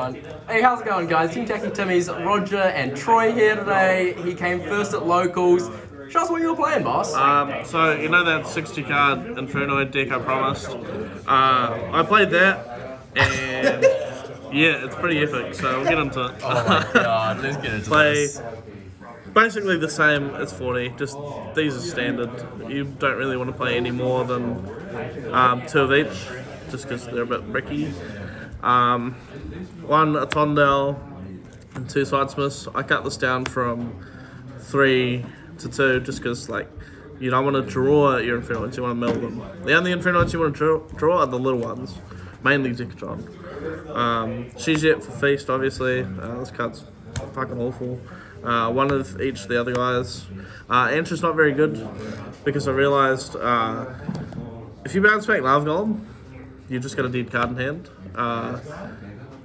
Hey, how's it going, guys? Team Taccy Timmys, Roger and Troy here today. He came first at locals. Show us what you were playing, boss. So you know that 60 card Infernoid deck I promised? I played that, and yeah, it's pretty epic. So we'll get into it. Oh my god, let's get into this. Basically the same as 40. Just these are standard. You don't really want to play any more than 2 of each, just because they're a bit bricky. 1 Atondel and 2 Sidesmiths. I cut this down from 3 to 2 just because you don't want to draw your Infernoids, you want to mill them. The only Infernoids you want to draw are the little ones, mainly Decatron. She's yet for Feast, obviously. This card's fucking awful. 1 of each of the other guys. Answer's not very good because I realised if you bounce back Lava Golem, you just got a dead card in hand.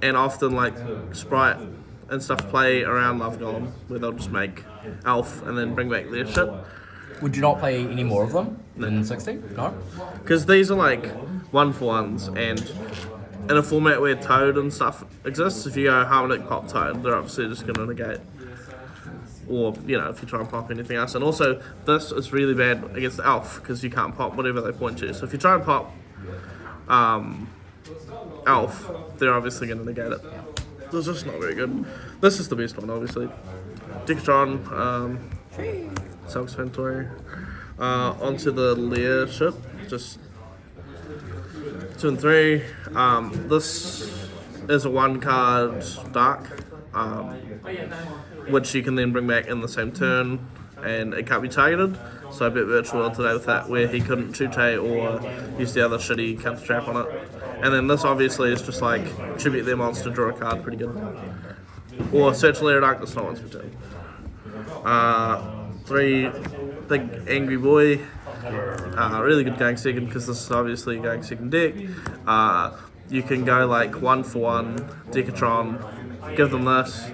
And often Sprite and stuff play around Lava Golem where they'll just make Elf and then bring back their shit. Would you not play any more of them than 60? No? Because these are 1-for-1s, and in a format where Toad and stuff exists, if you go Harmonic Pop Toad, they're obviously just going to negate. Or, if you try and pop anything else. And also, this is really bad against Elf, because you can't pop whatever they point to. So if you try and pop Elf, they're obviously going to negate it. This is not very good. This is the best one, obviously. Decatron, self-explanatory. Onto the lair ship, just 2 and 3. This is a 1-card dark, which you can then bring back in the same turn, and it can't be targeted. So I bet Virtual today with that, where he couldn't Chute or use the other shitty counter trap on it. And then this obviously is just tribute their monster, draw a card, pretty good. Or search Lair of Darkness, not once per turn. 3 big angry boy. Really good going second because this is obviously a going second deck. You can go 1-for-1 Decatron, give them this,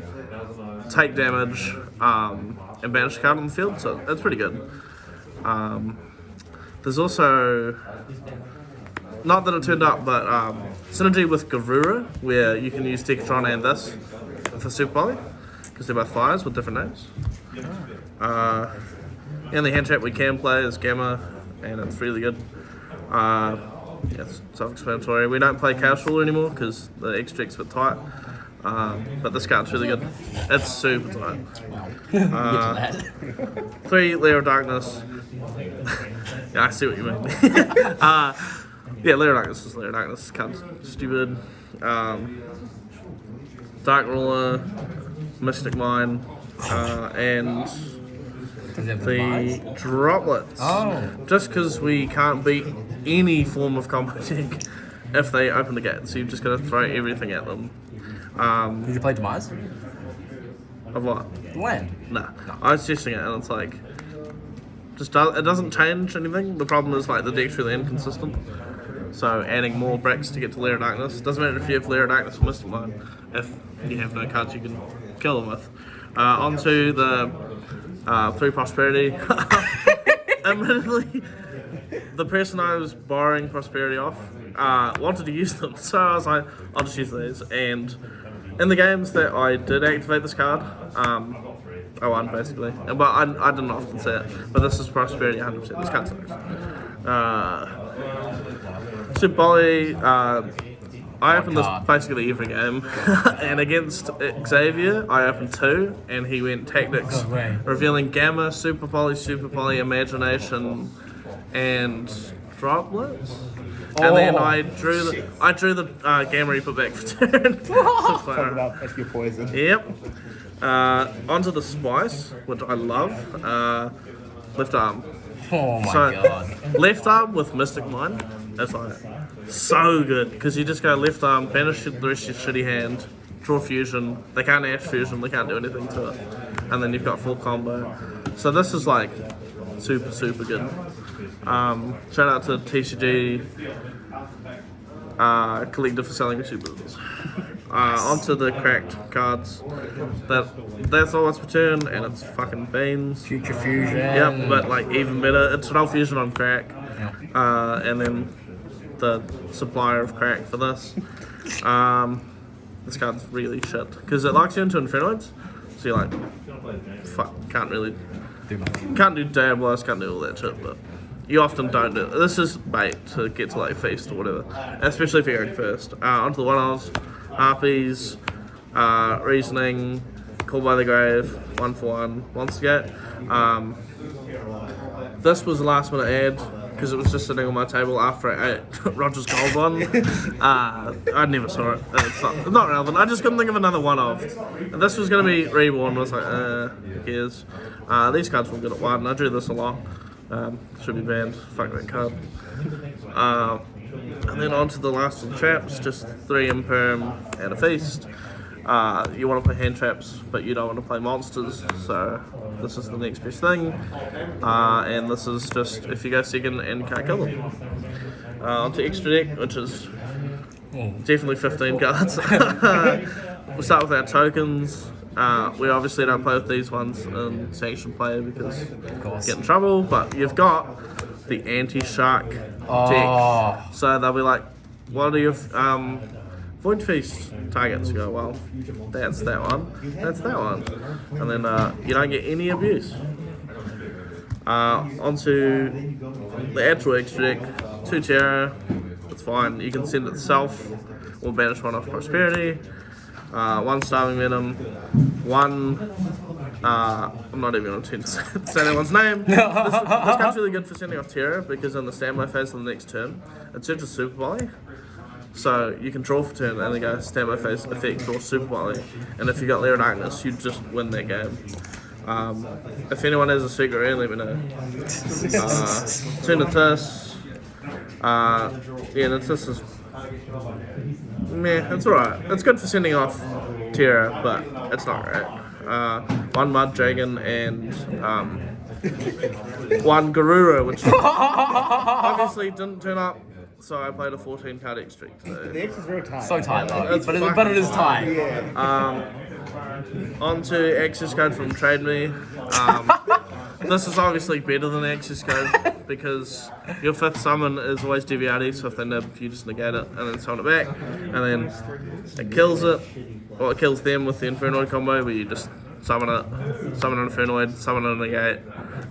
take damage, and banish a card on the field, so that's pretty good. There's also, not that it turned up, but synergy with Garura, where you can use Decatron and this for Super Poly, because they're both fires with different names. And the hand trap we can play is Gamma, and it's really good. It's self-explanatory. We don't play Chaos Ruler anymore because the extract's a bit tight. But this card's really good. It's super tight. 3 Lair of Darkness. Yeah, I see what you mean. Yeah, Lair of Darkness is Lair of Darkness. Card's stupid. Dark Ruler, Mystic Mine, and the Droplets. Just because we can't beat any form of combo deck if they open the gate, so you've just got to throw everything at them. Did you play Demise? Of what? Land? Nah. I was testing it and it's it doesn't change anything. The problem is the deck's really inconsistent. So adding more bricks to get to Lair of Darkness. Doesn't matter if you have Lair of Darkness or Mystic Mine, if you have no cards you can kill them with. Onto the 3 Prosperity. Admittedly, the person I was borrowing Prosperity off wanted to use them, so I was like, I'll just use these. And in the games that I did activate this card, I won basically. But I didn't often see it. But this is Prosperity 100%. This card sucks. Super Poly, I opened this basically every game, and against Xavier, I opened 2, and he went Tactics, revealing Gamma, Super Poly, Imagination, and Droplets. And then I drew the Gamma Reaper back for turn. That's your poison. Yep. Onto the Spice, which I love. Left arm. Oh my god. Left arm with Mystic Mine. That's so good, because you just go left arm, banish the rest of your shitty hand, draw fusion. They can't ash fusion, they can't do anything to it. And then you've got full combo. So this is super good. Shout out to TCG Collective for selling me supers. Onto the cracked cards. That's all it's per turn, and it's fucking beans. Future Fusion. Yep, but even better. It's an fusion on crack. And then the supplier of crack for this. this card's really shit because it locks you into Infernoids, so you're like, fuck, can't really can't do Diablos, can't do all that shit, but you often don't do it. This is bait to get to like Feast or whatever, especially if you're going first. Onto the one-offs, Harpies, Reasoning, Call by the Grave, 1/1, Monster Gate. This was the last minute ad because it was just sitting on my table after I ate Roger's Gold one. I never saw it. It's not relevant. I just couldn't think of another one-off. And this was going to be Reborn. I was like, who cares? These cards were good at 1. I drew this a lot. Should be banned. Fuck that card. And then on to the last of the traps, just 3 Imperm and a Feast. You want to play hand traps, but you don't want to play monsters, so this is the next best thing. And this is just if you go second and you can't kill them. Onto extra deck, which is definitely 15 cards. We'll start with our tokens. We obviously don't play with these ones in sanctioned play because get in trouble, but you've got the anti-shark deck. So they'll be like, what are your Void Feast targets? You go, well, that's that one, that's that one. And then you don't get any abuse. Onto the actual extra deck, 2 Terror, it's fine. You can send it south or banish 1 off Prosperity. 1 Starving Venom, 1, I'm not even going to attempt to say that one's name. This card's really good for sending off Terror because in the standby phase on the next turn, it searches Super Volley. So you can draw for turn and then go standby phase, effect, draw Super Volley. And if you got Lair of Darkness, you just win that game. If anyone has a secret rare, let me know. Turn to Tis. Yeah, the Tis is meh, it's alright. It's good for sending off Terror, but it's not great. 1 Mud Dragon and 1 Garuru, which obviously didn't turn up, so I played a 14 card extract. The X is very tight. So tight though, but it is tight. On to Access Code from Trade Me. This is obviously better than Access Code because your 5th summon is always Deviati, so if they nib, you just negate it and then summon it back, and then it kills it, or it kills them with the Infernoid combo where you just summon an Infernoid, summon a negate,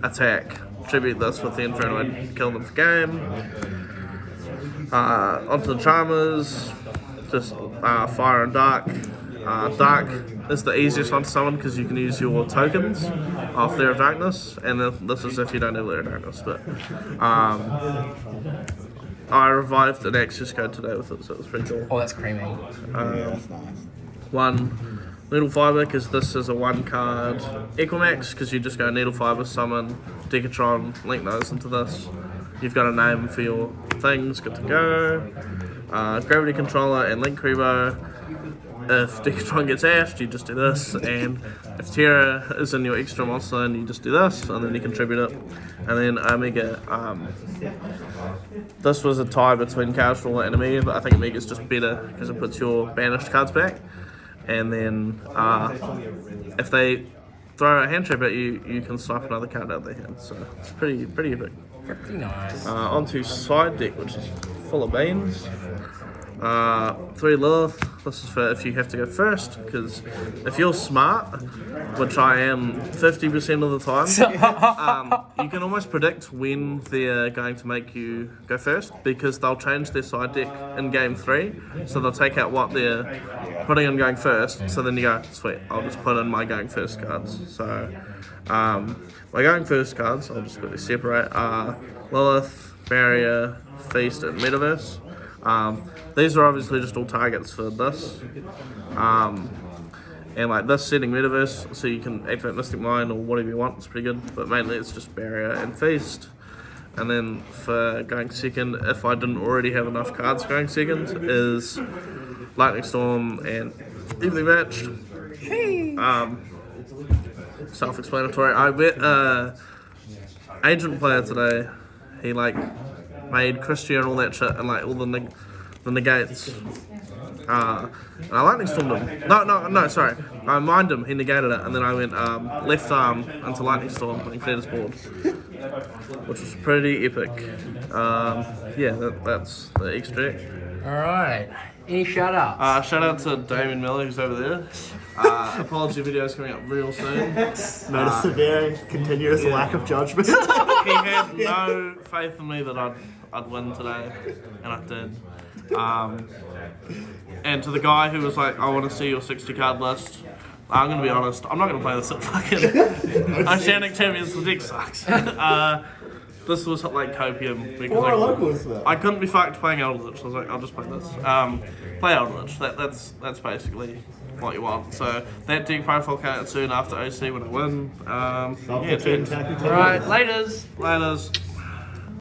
attack, tribute this with the Infernoid, kill them for game. Onto the Charmers, just Fire and Dark. Dark is the easiest one to summon because you can use your tokens off Lair of Darkness, and this is if you don't have Lair of Darkness. But I revived an Access Code today with it, so it was pretty cool. Oh, that's creamy. That's nice. 1 Needle Fiber because this is a 1 card Equimax because you just go Needle Fiber, summon, Decatron, link those into this. You've got a name for your things, good to go. Gravity Controller and Link Rebo. If Decatron gets ashed, you just do this, and if Terra is in your extra monster, then you just do this, and then you contribute it. And then Omega, this was a tie between Chaos Ruler and Omega, but I think Omega's just better because it puts your banished cards back. And then if they throw a hand trap at you, you can swipe another card out of their hand. So it's pretty epic. Pretty nice. Onto side deck, which is full of beans. 3 Lilith. This is for if you have to go first, because if you're smart, which I am 50% of the time, you can almost predict when they're going to make you go first, because they'll change their side deck in game 3, so they'll take out what they're putting in going first, so then you go, sweet, I'll just put in my going first cards. So my going first cards, I'll just quickly separate, Lilith, Barrier, Feast, and Metaverse. These are obviously just all targets for this, and like this setting Metaverse, so you can activate Mystic Mind or whatever you want, it's pretty good, but mainly it's just Barrier and Feast. And then for going second, if I didn't already have enough cards going second, is Lightning Storm and Evenly Matched. Self-explanatory. I bet agent player today, he like made Christian and all that shit, and like all the negates. And I lightning stormed him. No, sorry. I mined him, he negated it, and then I went left arm into lightning storm and cleared his board, which was pretty epic. Yeah, that's the extra deck. Alright. Any shout outs? Shout out to Damien Miller, who's over there. Apology video's coming up real soon. Notice severe, continuous lack of judgment. He had no faith in me that I'd win today, and I did. And to the guy who was like, I want to see your 60 card list, I'm going to be honest, I'm not going to play this at fucking Oceanic Champions, the deck sucks. This was like copium because Or locals though. I couldn't be fucked playing Eldritch, so I was like, I'll just play this. Play Eldritch, that's basically what you want. So that deck profile came out soon after OC when I win. Yeah, Team Taccy Timmys. Alright, laters. Laters.